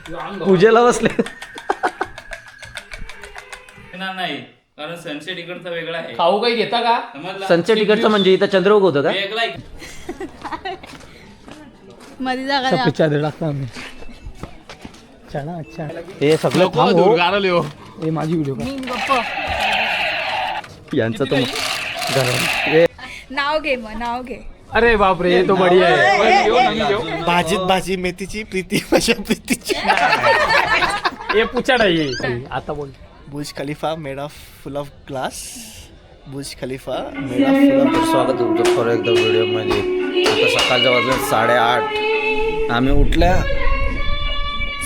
पूजेला बसले नाही कारण सनसेट इकडचा वेगळा आहे. खाऊ काही घेता का? समजला? सनसेट इकडचं म्हणजे इथं चंद्रभाग होतं का? वेगळा आहे. मध्ये जागा द्या. चादर टाकतो आम्ही. अच्छा अच्छा हे सगळं थांब हो. हे माझी व्हिडिओ का? यांचं तर नाव घे मग नाव घे. अरे बापरे हे तो बढिया आहे. भाजीत भाजी मेथीची प्रीती माझ्या प्रीतीची. हे पुछा नाही आता बोल. Burj Khalifa made of full of glass. Burj Khalifa made of full of. स्वागत तुमचं परत एकदा व्हिडिओमध्ये. आता सकाळच्या वाजल्या 8:30. आम्ही उठल्या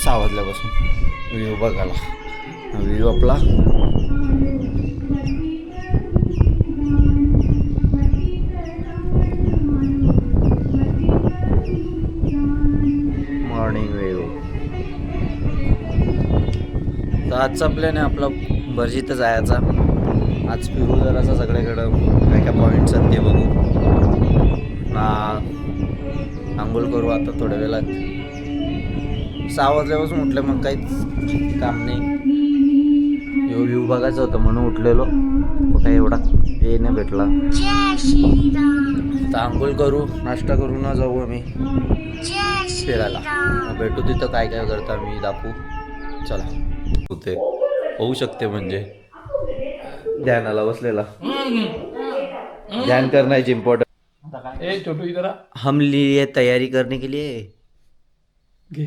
6 वाजल्यापासून व्ह्यू बघायला. व्ह्यू आपला मॉर्निंग व्ह्यू. तर आजचा प्लॅन आहे आपला भरजीत जायचा. आज फिरू जरासा सगळ्याकडं काय काय पॉईंट्स आहेत ते बघू ना. आंघोळ करू आता थोड्या वेळात. 6 वाजल्यापासून उठले मग काहीच काम नाही. व्ह्यू बघायचं होतं म्हणून उठलेलो. काही एवढा हे नाही भेटला. तर आंघोळ करू नाश्ता करू ना जाऊ आम्ही फिरायला. भेटू तिथं काय काय करता मी दाखवू. चला होते होऊ शकते म्हणजे ध्यानाला बसलेला. ध्यान करना इज इम्पॉर्टंट. ए छोटू इधर आ. हम लिए तैयारी करने के लिए घे.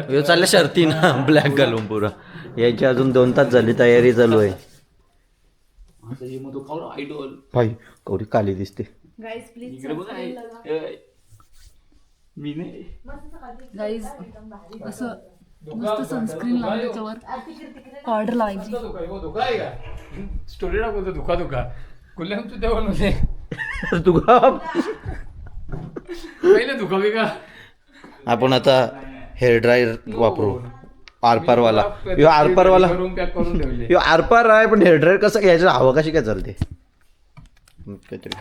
यो चालल्या शर्ती ना ब्लॅक घालून पुरा. याची अजून 2 तास झाली तयारी चालू आहे. भाई कवडी काली दिसते. गाईज प्लीज मी नाही. गाईज असं नुसतं सनस्क्रीन लावून त्याच्यावर पावडर लावायची. स्टोरी टाकतो धुका धुका कुल्ल्याम तू तेव्हा नव्हते तू का पहिले धुका बिका. आपण आता हेअर ड्रायर वापरू. आरपारवाला यो आरपारवाला करून पॅक करून ठेवले. यो आरपार आहे पण हेअर ड्रायर कसं घ्यायचं. हवा कशी काय चालते काहीतरी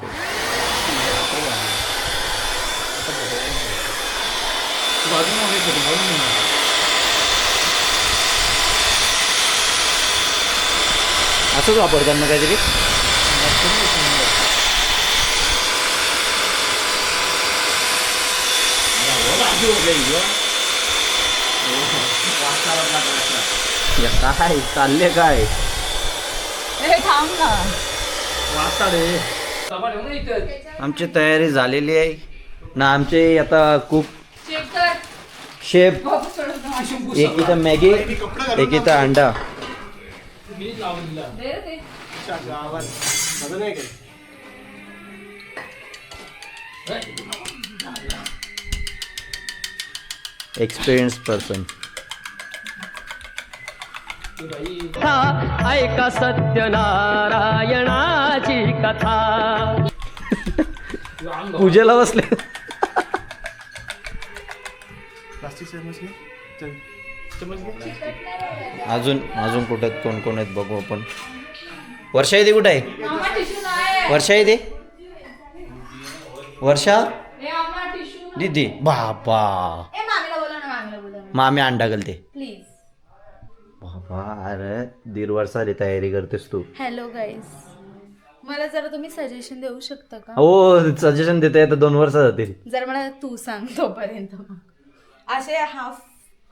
असंच वापरतात ना काहीतरी. काय चालले काय. हे थांब ना. आमची तयारी झालेली आहे ना. आमचे आता कुक शेफ एक इथं मॅगी एक इथं अंडा. Experience person. ऐका सत्यनारायणाची कथा. पूजेला बसले. प्लास्टिक चम्मच घे. अजून अजून कुठे कोण कोण आहेत बघू आपण. वर्षा येते कुठे आहे. वर्षा येते. वर्षा दीदी बाबा मामी अंडा घालते प्लीज. बाबा. अरे 1.5 वर्षाची तयारी करतेस तू. हॅलो गाईज मला जरा तुम्ही सजेशन देऊ शकता का. हो सजेशन देते आता 2 वर्ष जातील. जर मला तू सांग तोपर्यंत. असे हाफ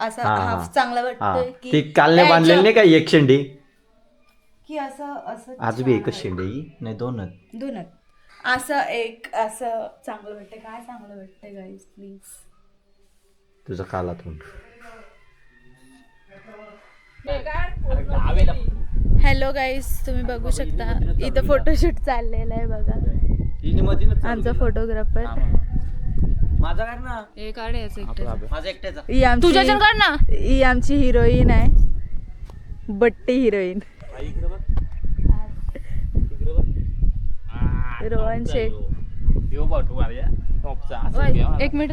असं हा, हाफ हा. चांगलं हा वाटतंय ती कालने बांधलेली नाही का एक शेंडी. की असं असं आज बी एकच शेंडी नाही 2च. दोनच असं एक असं चांगलं वाटतंय. काय चांगलं वाटतंय गाईज प्लीज. तुझं कालातून. हॅलो गाईज तुम्ही बघू शकता इथं फोटोशूट चाललेला आहे बघा. आमचा फोटोग्राफर माझा काय ना हे काढायचं एकट्याचं. माझा एकट्याचा. तुझ्या काढ ना. ही आमची हिरोईन आहे. बट्टी हिरोईन रोहन शेख. एक मिनिट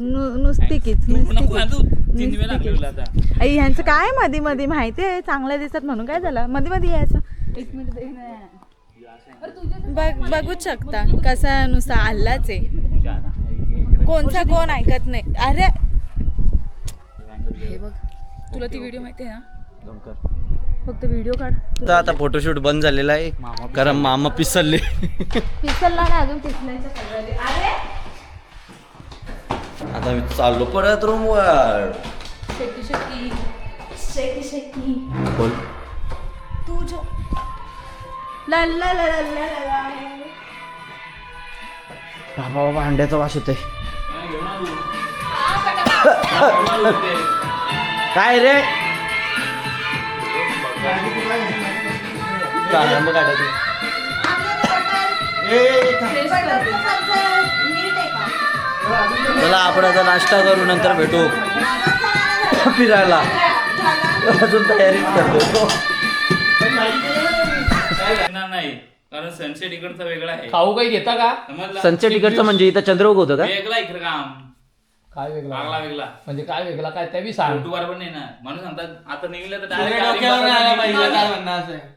नुसती कीच ह्यांचं काय मध्ये मध्ये माहिती आहे. चांगल्या दिसतात म्हणून काय झालं मध्ये मध्ये यायचं. एक मिनिट बघूच शकता कसा नुसता आल्लाच आहे. कोणचा कोण ऐकत नाही. अरे हे बघ, तुला ती व्हिडिओ माहिती आहे ना? फक्त व्हिडिओ काढ. आता फोटोशूट बंद झालेला आहे कारण मामा पिसलले. पिसलला ना अजून पिसलायचं सगळं. अरे आता मी चाललो परत रूम वर. शेकी शेकी शेकी शेकी बोल. तुझं ला ला ला ला ला ला. बाबा अंड्याचा वास येतोय. काय रे चला आपण आता नाश्ता करू नंतर भेटू फिरायला. अजून तयारीच करतो. नाही कारण सनसेट इकडचा वेगळा आहे. खाऊ काही घेता का? समजला? सनसेट इकडचं म्हणजे इथं चंद्रभाग होतं का? वेगळा इकडे काम काय वेगळा वेगळा म्हणजे काय वेगळा काय ते बी सांग. फोटो बरोबर नाही ना म्हणून सांगतात आता निघलं तर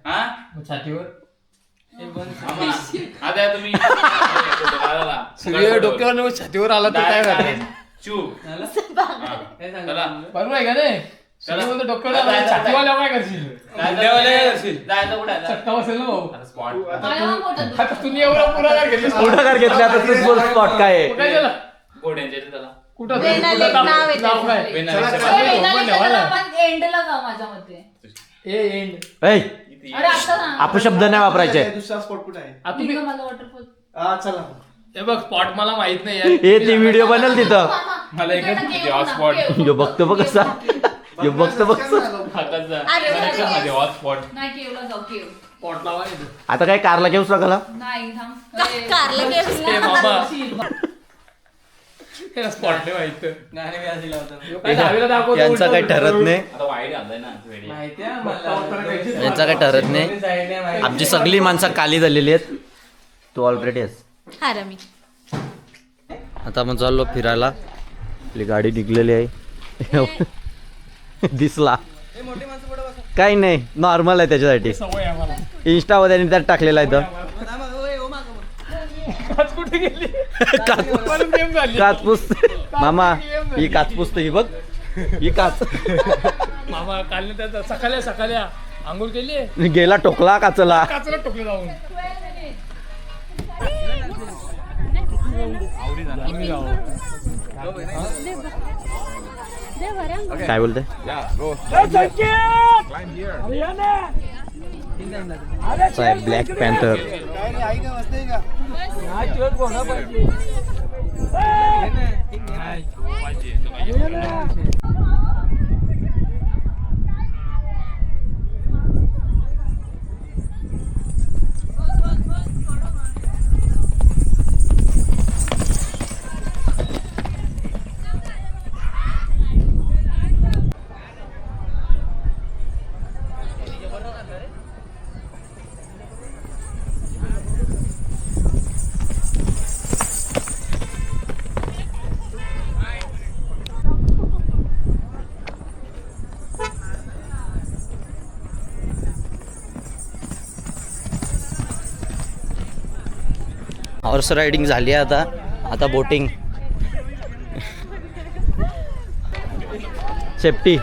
हा छातीवर आता तुम्ही सगळे डोक्यावर छातीवर आला तर काय करायचं? चूप चला बरोबर आहे का नाही? चला. सगळे डोक्यावर आला छातीवाल्या काय करशील? जायचं कुठे चटका बसेल ना भाऊ. स्पॉट आता तुम्ही एवढा पुढाकार घेतला पुढाकार घेतला तर तूच बोल स्पॉट काय आहे. काय झालं? घोड्यांच्या त्याला कुठं वेनाली एक नाव आहे नाव काय? एंडला जाऊ माझ्या मते. A and. ऐ, अरे आता ना अपशब्द नाही वापरायचे. दुसरा स्पॉट कुठे आहे? आता तुम्ही माझा वॉटरफॉल. चला हे बघ स्पॉट मला माहित नाही यार. हे ती व्हिडिओ बनल तिथं. मला एकच हॉटस्पॉट यो बघतो बघ कसा. यो बघतो बघ कसा. हॉटस्पॉट नाही केवला जाऊ केव. स्पॉट लावा इथं. आता काय कारला घेऊस लागला. नाही थांब. कारला ए बाबा हे स्पॉट नाही माहित. काय दहावीला दाखवतो यांचा काही ठरत नाही. आता वाईट आलंय ना यांचा काही ठरत नाही. आमची सगळी माणसं काली झालेली आहेत. तू ऑलरेडी आहेस. हा रमी. आता आपण चाललो फिरायला. आपली गाडी निघलेली आहे. दिसला काही नाही, नॉर्मल आहे त्याच्यासाठी. सवय आहे मला. इंस्टावर त्यांनी त्यात टाकलेला आहे तर आज कुठे गेली? काच- परत गेम झाली. काच पुसते मामा. ही काच पुसते. ही बघ ही काच. मामा काल त्याचा सकाळी आंघोळ केली गेला टोकला काचला. काचला टोकले जाऊन. काय बोलते? Black panther. हॉर्स रायडिंग झाली आहे आता बोटिंग. सेफ्टी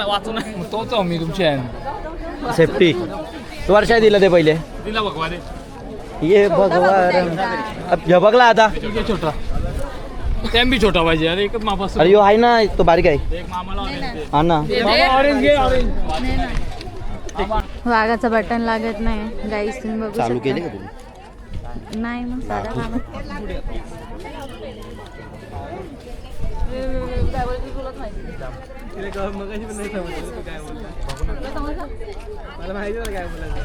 वाचून तोच मी तुमच्या सेफ्टी. तू वर्षा दिलं ते पहिले. तिला भगवान ये भगवान. हे बघला आता. छोटा टॅम बी छोटा पाहिजे. अरे एकच माप असतो. अरे यो आहे ना, तो बारीक आहे. एक मामाला हा ना. ऑरेंज घे ऑरेंज. वाघाचं बटन लागत नाही गाईस, तुम्ही बघू चालू शकता. केले का तुम्ही? नाही मग साधा काम.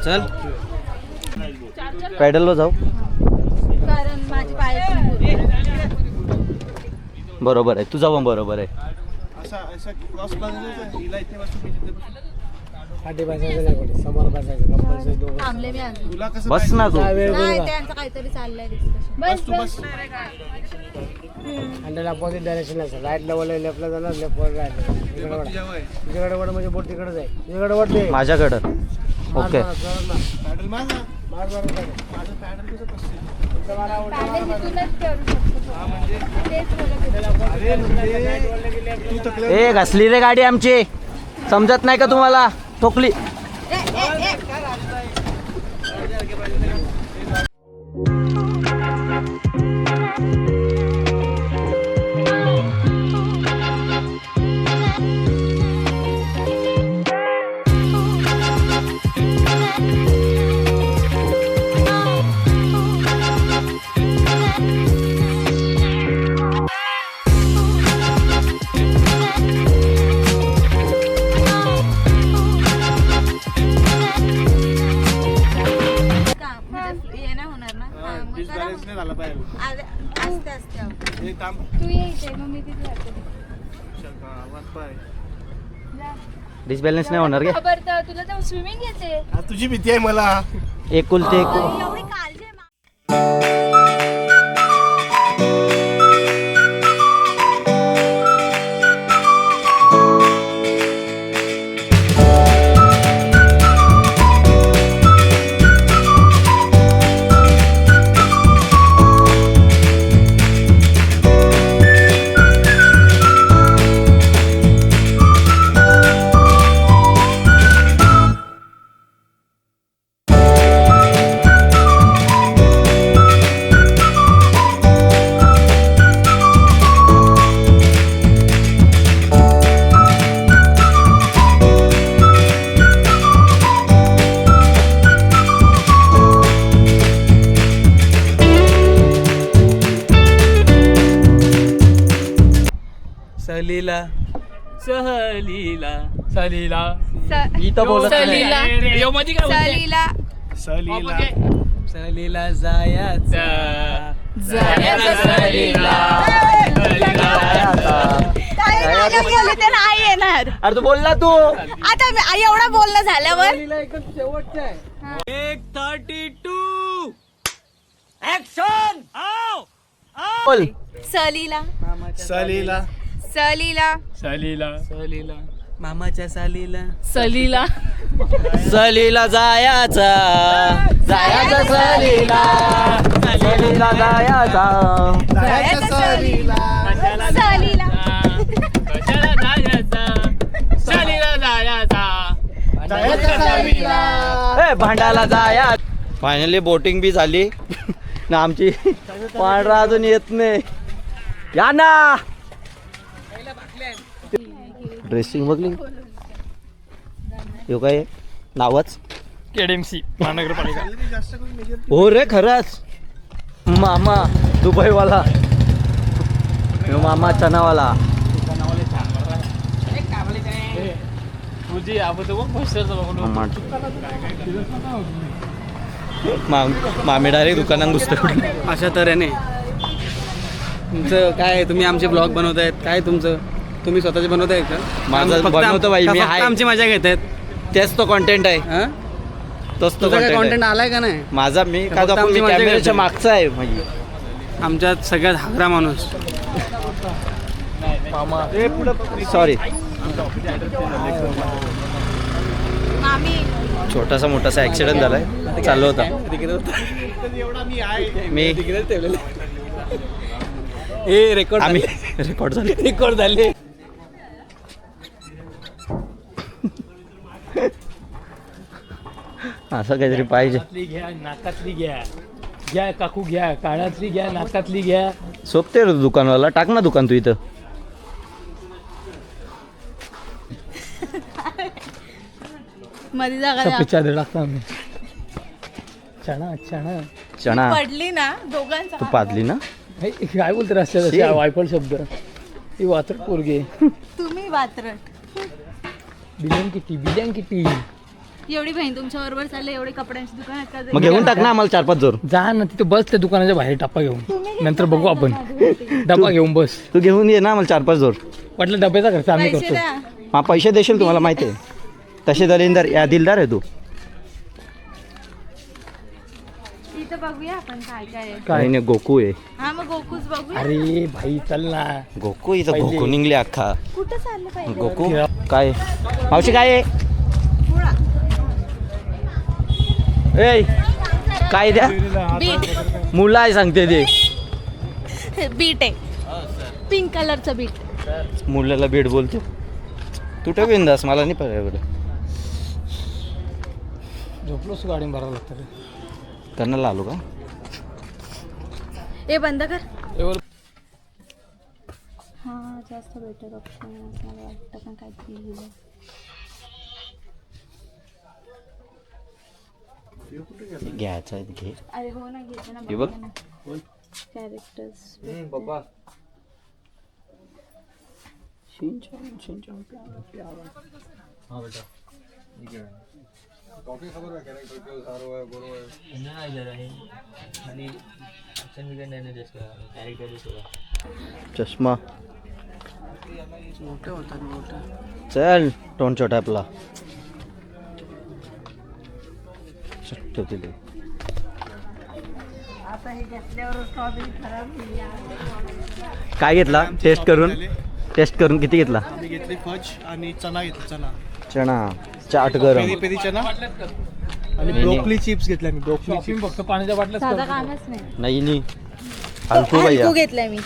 चल पॅडलला जाऊ. कारण माझे पाय बरोबर आहे, तुझा पण बरोबर आहे. क्रॉस हिला इथे बसून मी तिथे बसून. थांबले मी अजून. तुला कसं बस ना तू. नाही, त्यांचं काहीतरी चाललंय डिस्कशन. बस तू बस. अपोजिट डायरेक्शन आहे. राईट लेवल लेफ्टला जाणार, लेफ्ट वर राईट. ते बघ तुझ्या वय. तुझ्याकडे वड म्हणजे बोट तिकडे जाईल. तुझ्याकडे वड दे. माझ्याकडं. ओके. पॅडल मार ना. मार मार माझं पॅडल कसं बसते. ए घसली रे गाडी आमची, समजत नाही का तुम्हाला? ठोकली. डिसबॅलन्स नाही होणार का? तुला तर स्विमिंग येते. तुझी भीती आहे मला. एकुलते एक. एवढी काळजी आहे मा- सहलीला सहलीला सहलीला इथं बोलत नाही. सहलीला सहलीला सहलीला जायचा काय गाणं गेले ते नाही येणार. अरे तू बोल ना तू. आता एवढं बोलणं झाल्यावर बोल. सहलीला सहलीला सहलीला सहलीला सहलीला मामाच्या सालीला सलीला सहलीला जायचा जायचा सहलीला सहलीला जायचा. सहलीला कशाला जायचा सहलीला जायचा ए भांडाला जाया. फायनली बोटिंग बी झाली ना आमची. पांढरा अजून येत नाही. या ना. ड्रेसिंग बघली यो काय नावच केडीएमसी महानगरपालिका. हो रे खरंच. मामा दुबईवाला, यो मामा चनावाला. तुझी आपण मामी डायरेक्ट दुकानात घुसतो. अशा तऱ्हेने तुमचं काय, तुम्ही आमचे ब्लॉग बनवतायत काय तुमचं, तुम्ही स्वतःचे बनवताय का? माझं फक्त बनवतो बाई, मी फक्त आहे. आमची मजा घेतायत. तेच तो कॉन्टेंट आहे. हं? तोच तो तुझा काय कॉन्टेंट कॉन्टेंट आलाय का नाही? माझा. मी फक्त काय दाखवू, मी आमची मजा कॅमेऱ्याच्या घेतोय. मागचा आहे म्हणजे. आमच्यात सगळ्यात हागरा माणूस. सॉरी. मामी छोटासा मोठासा ऍक्सिडेंट झालाय. चालू होता मी रेकॉर्ड आम्ही रेकॉर्ड झाले. रेकॉर्ड झाले. असं काहीतरी पाहिजे. घ्या नाकातली घ्या, घ्या काकू घ्या, कानातली घ्या, नाकातली घ्या. सोपते रे दुकानवाला. टाक ना दुकान तू इथं. मध्ये जागा द्या. चादर टाकतो आम्ही. चणा चणा चणा पडली ना दोघांचा. तू पाजली ना. हे काय बोलते रस्त्यात वायफळ शब्द. ही वात्रट पोरगी. तुम्ही वात्रट. बिलियन किती एवढी बहीण तुमच्या बरोबर चालले, एवढे कपड्यांची दुकान आहेत का? मग घेऊन टाक ना आम्हाला 4-5 जोर. जा ना तिथे बस त्या दुकानाच्या बाहेर टप्पा घेऊन, नंतर बघू आपण. डबा घेऊन बस. तू घेऊन ये ना आम्हाला 4-5 जोर. वाटलं डब्याचा खर्च आम्ही पैसे करतो. द्या. हा पैसे देशील तुम्हाला माहिती आहे. तसे दलिंदर या दिलदार आहे तू. इथं बघूया आपण काय काय आहे. काही नाही गोकू आहे. हा मग गोकुच बघूया. अरे भाई चल ना. गोकू इथं पाहिजे. गोकू निघले अख्खा. कुठं चाललं पाहिजे? गोकू काय मावशी काय आहे? थोडा. ए काय द्या बीट मुलं आहे सांगते ते बीट आहे पिंक कलरचं बीट. मुलाला बीट बोलतो. तू ठेव बिंदास, मला नाही पाहिजे. झोपलोच गाडी भरावं लागतं रे. कर्नाला आलो का? हे बंद कर. एवढं हा जास्त बेटर ऑप्शन आहे मला वाटतं पण काहीतरी घ्यायचं आहे घे. अरे हो ना घ्यायचं ना हे बघ. कॅरेक्टर्स चष्मा चल टोन छोटा आपला ठेवते. काय घेतला टेस्ट करून किती घेतला? आम्ही घेतली फज आणि चना घेतला. चणा चाट गरम पेरी पेरी चना आणि ब्रोकली चिप्स घेतल्या मी. ब्रोकली शॉपिंग फक्त पाण्याच्या बाटल्याच साधा करतो. कामच नाही. नाही नी हलकू भैया हलकू घेतलाय मी.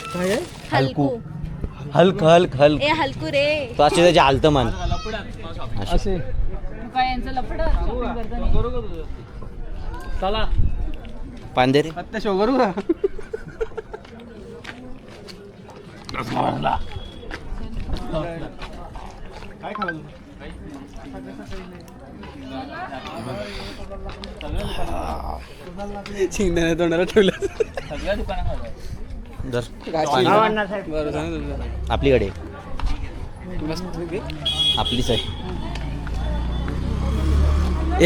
हलकू हल्क ए हलकू रे. तो असे त्याचे हालत मन असे काय यांचं लफडं शॉपिंग करताना. चला पांदेरे आत्ता शो करू का? काय खाल्लं? शिंगण्याने तोंडाला ठेवलं. सगळ्या दुकानामध्ये बरं सांग तुमचं. आपलीकडे आपलीच आहे.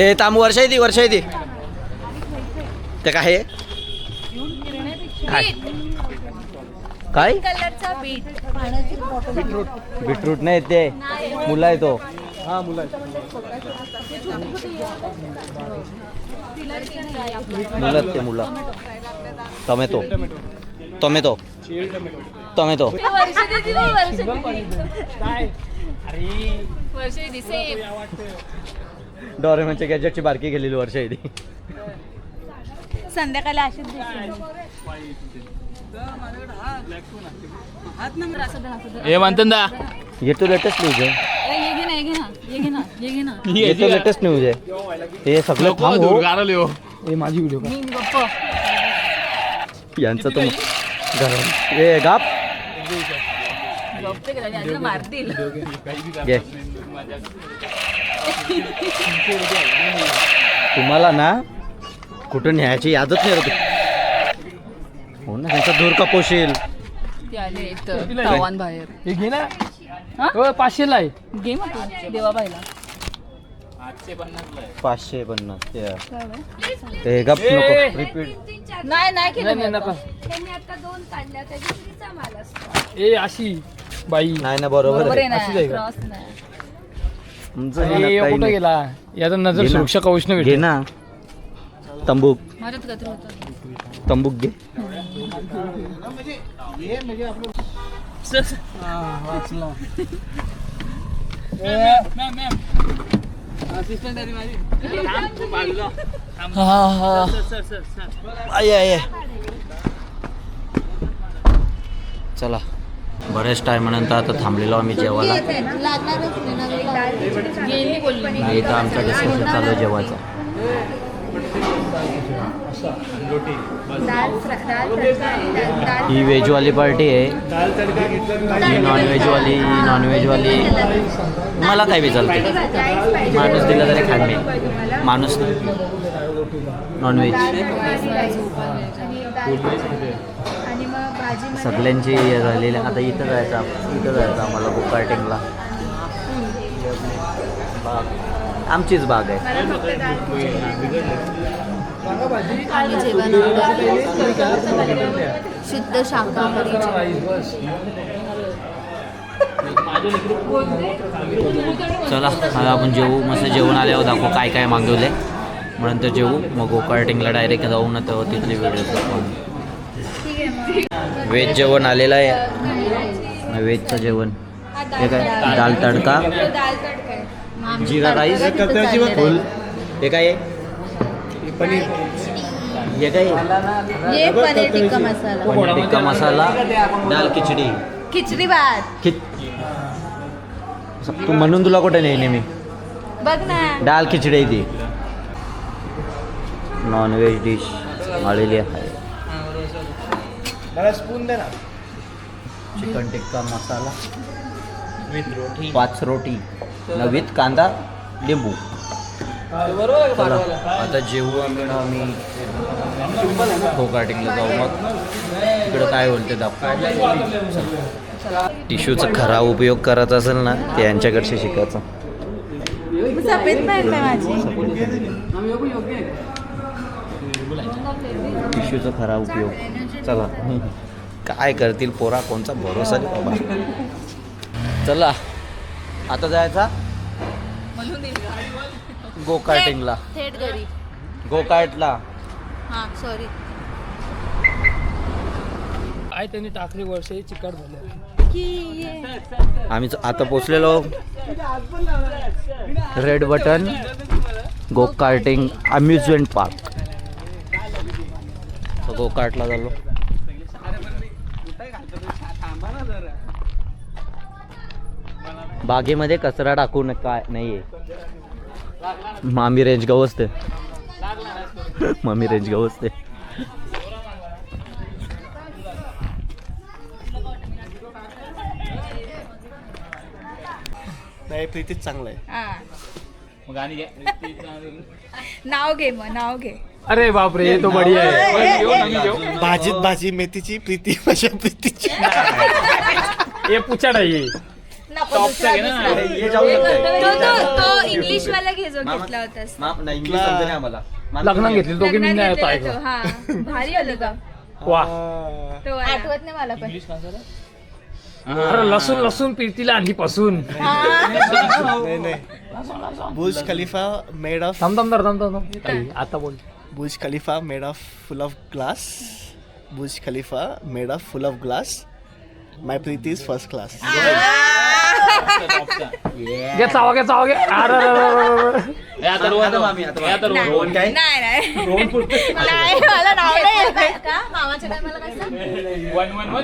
ए तांबू वर्षा येते ते काय आहे? काय कलरचा बीट. बीटरूट नाही ते मुला आहे तो. हा मुलं मुलं ते मुलं. टोमॅटो टोमॅटो टोमॅटो डोरेमॉनच्या गॅजेटची बारकी गेलेली वर्षा येते. संध्याकाळी अशीच दिसते. हे म्हणतात ये तो लेटेस्ट न्यूज आहे. ये तो लेटेस्ट न्यूज आहे. हे सगळं थांब हो. हे माझी व्हिडिओ का? यांचं तो गरम ए गाप मारतील. घे. तुम्हाला ना कुठं न्यायची यादच नाही होती. हो ना त्यांचा दूर कपोशील. ते आले एक तावान बाहेर. हे घे ना. हा? 500 ला आहे. घे मग तू देवाबाईला. 550 ते गप नको रिपीट. नाही केलं मी आता. ए अशी बाई नाही ना बरोबर बरोबर आहे. आहे अशीच आहे ना का? क्रॉस नाही. तुमचं हे ना ए, काही कुठं नाही. गेला याचा नजर घे ना. सुरक्षा कवच नाही घे भेटत. ना तंबूक माझ्यात काहीतरी होतं. तंबूक घे. असिस्टंट आहे माझी. आय चला बऱ्याच टायमानंतर आता थांबलेलो आम्ही जेवायला. गेली बोलली मी. इथं आमचा डिस्कशन चालू आहे जेवायचं. ही व्हेजवाली पार्टी आहे. ही नॉनव्हेजवाली मला काय बी चालते. माणूस दिला तरी खात मी. माणूस नॉनव्हेज सगळ्यांची हे झालेली. आता इथं जायचं आम्हाला गोकार्टिंगला. आमचीच बाग आहे. आणि जेवण शुद्ध शाकाहारी. चला आता आपण जेवू. मस्त जेवण आल्यावर दाखवू काय काय मागवले. म्हणून तर जेवू मग गोकार्टिंगला डायरेक्ट जाऊ ना तेव्हा तिथली व्हिडिओ. व्हेज जेवण आलेलं आहे. व्हेजचं जेवण हे काय दाल तडका जीरा राईस फुल. हे काय आहे? पनीर ये काय ये पनीर टिक्का मसाला, पनीर टिक्का मसाला, दाल खिचडी. खिचडी भात. तू म्हणून तुला कुठे नाही नेहमी बघ ना. दाल खिचडी ती नॉनव्हेज डिश आलेली आहे. मला स्पून दे ना. Chicken tikka masala 5 roti with कांदा लिंबू. चला आता जेवू आम्ही गोकार्टिंगला जाऊ. मग इकडं काय होईल ते दाखव. टिश्यूचा खरा उपयोग करायचा असेल ना ते यांच्याकडचे शिकायचं. सफेद पॅन्ट आहे माझी. टिश्यूचा खरा उपयोग. चला काय करतील पोरा, कोणचा भरोसा नाही बाबा. चला आता जायचा गोकार्टिंगला. थेट घरी. गोकार्टला. हा सॉरी. काय त्यांनी टाकली वर्ष चिकट झालं. आम्ही आता पोचलेलो रेड बटन गोकार्टिंग अम्युजमेंट पार्क. गोकार्टला झालो. बागेमध्ये कचरा टाकू नका नाहीये. मामी रेंज गवसते. मामी रेंज गवसते. नाही प्रीतीच चांगलं आहे. हा. मग गाणी घे. नाव घे मग, नाव घे. अरे बापरे ये तो बढिया आहे. भाजीत भाजी मेथीची प्रीती माझ्या प्रीतीची. हे पुछा नाही. टॉपचा घे ना. तो इंग्लिश वाला घे जो घेतला होतास. इंग्लिश समजत नाही आम्हाला. लग्नात घेतली दोघी मी नाही लग्नात येतो घेतलेला तो. हा भारी होता का वा. तो. आठवत नाही मला पण. अरे लसूण लसूण प्रीतीला आणली पासून. नाही नाही. बुर्ज खलिफा मेड ऑफ थांब आता बोल. Burj Khalifa made of full of glass. Burj Khalifa made of full of glass. My Preeti is first class. घे चावा घे चावा घे. अरे हे आता रोहन मामी आता रोहन काय नाही नाही मला नाव नाही येत. का मामाच्या टायमाला कसं 111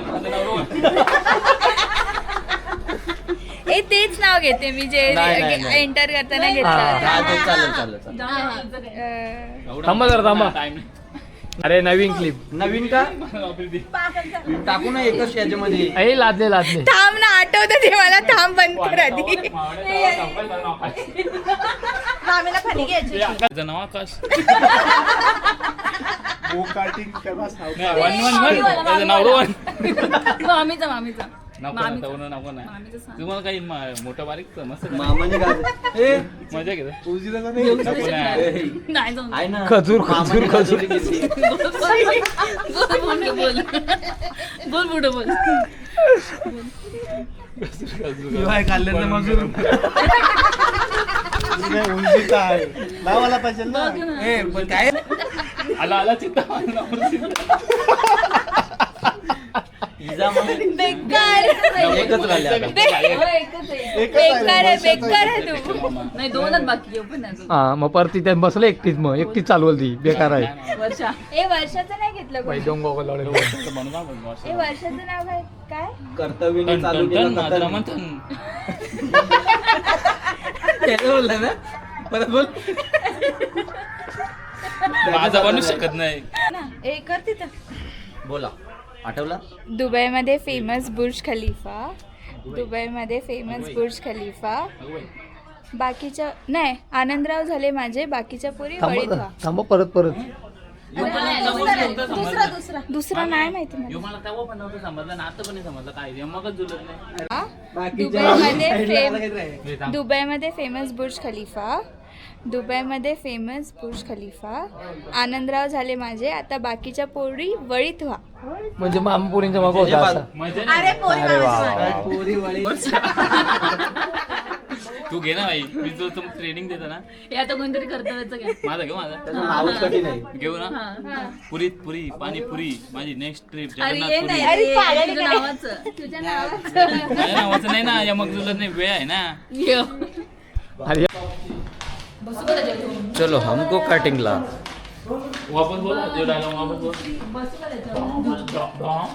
ए तेच नाव घेते मी जे नाही. एंटर करताना घेतलं. चालेल. थांबा जरा थांबा. अरे नवीन क्लिप. नवीन का टाकू ना एकच याच्यामध्ये. ए लादले लादले. थांब ना, आठवतं ते मला. थांब बंद कर आधी. मामीला खाली घ्यायची. त्याचं नाव आकाश. गोकार्टिंग करवा साव. 111 त्याचं नाव रोहन. मामीचा मामीचा नाव नाही तुम्हाला काही मोठं बारीक समजतं मामाने मजा घेतो. नाही जाऊन आहे ना खजूर खजूर खजूर. बोल पुढे बोल. लावायला पाहिजे ना. आला चित्ता. बेकार एकच राहिले आता. बेकार आहे तू. नाही दोनच बाकी आहे, पण नाही अजून. हा मग परत तिथे बसलं एकटीच चालवल ती. बेकार आहे. वर्षा ए वर्षाचं नाही घेतलं कोणी. ए वर्षाचं नाव काय काय कर्तव्य चालू केलं बोलला ना परत बोल. माझा बनू शकत नाही ना. ए कर तिथं. बोला आठवला. दुबईमध्ये फेमस बुर्ज खलिफा. दुबईमध्ये फेमस बुर्ज खलिफा. बाकीच्या नाही. आनंदराव झाले माझे, बाकीच्या पुरी वळीत व्हा. थांबा परत दुसरा नाही माहिती मला. मला तेव्हा पण नव्हतं समजलं ना आता पण नाही समजलं काय मगच जुलत नाही. दुबईमध्ये फेमस बुर्ज खलिफा. दुबईमध्ये फेमस बुर्ज खलिफा. आनंदराव झाले माझे, आता बाकीच्या पोरी वळीत व्हा. म्हणजे मामपुरींच्या मागं होता असा. तू घे ना भाई. मी जो ट्रेनिंग देतो ना हे आता कोणतरी कर्तव्याचं घ्या. माझा घेऊ माझा नावच कठीण आहे. घेऊ ना. पुरी पाणीपुरी माझी नेक्स्ट ट्रिप अरे जगन्नाथ ये पुरी. नाही तुझ्या नावाचं. तुझ्या नावाचं माझ्या नावाचं नाही ना. या मग जुलत नाही. वेळ आहे ना. ये. अरे चलो हमको कटिंगला वापस बोला जो डायलॉग वापस बोल. बसू का त्याच्यावर?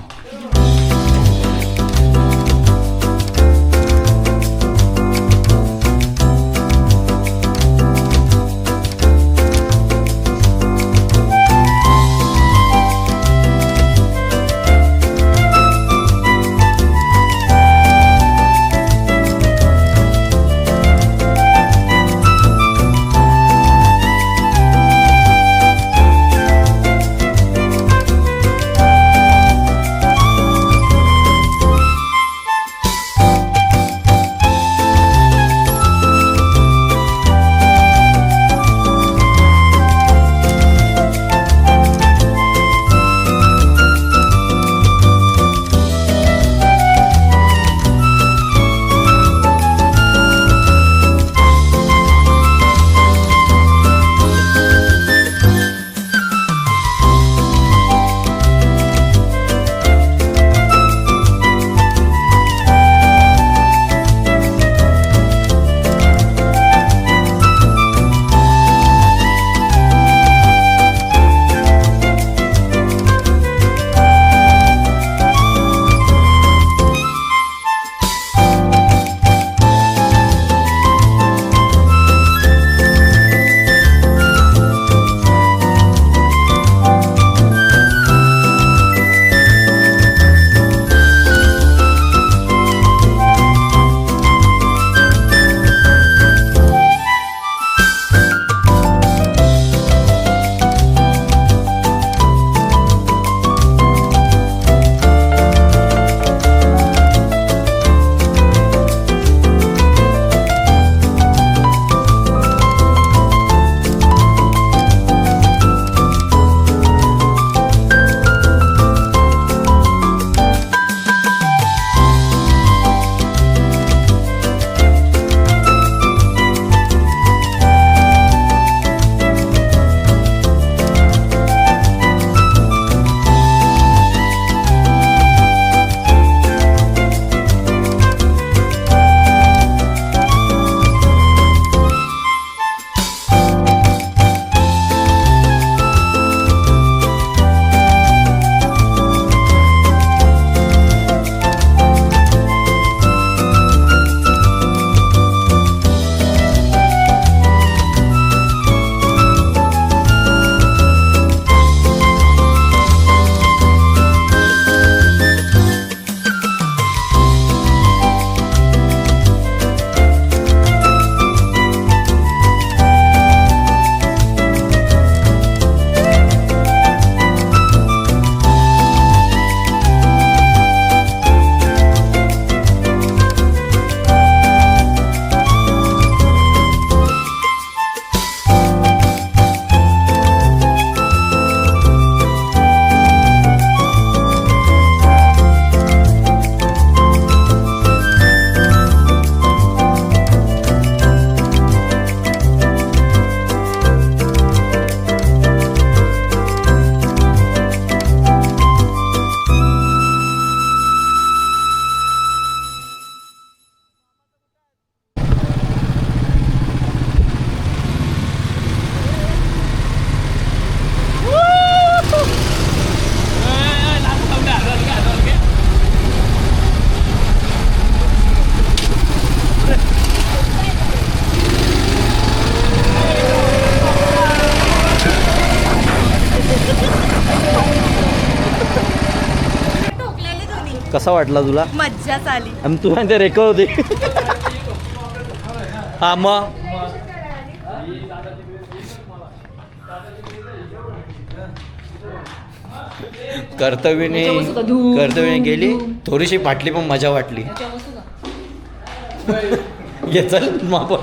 कसा वाटला तुला? मज्जाच आली. आणि तू ते रेकॉर्ड होते. हा मग कर्तव्याने गेली, थोडीशी फाटली पण मजा वाटली. ये चल मग आपण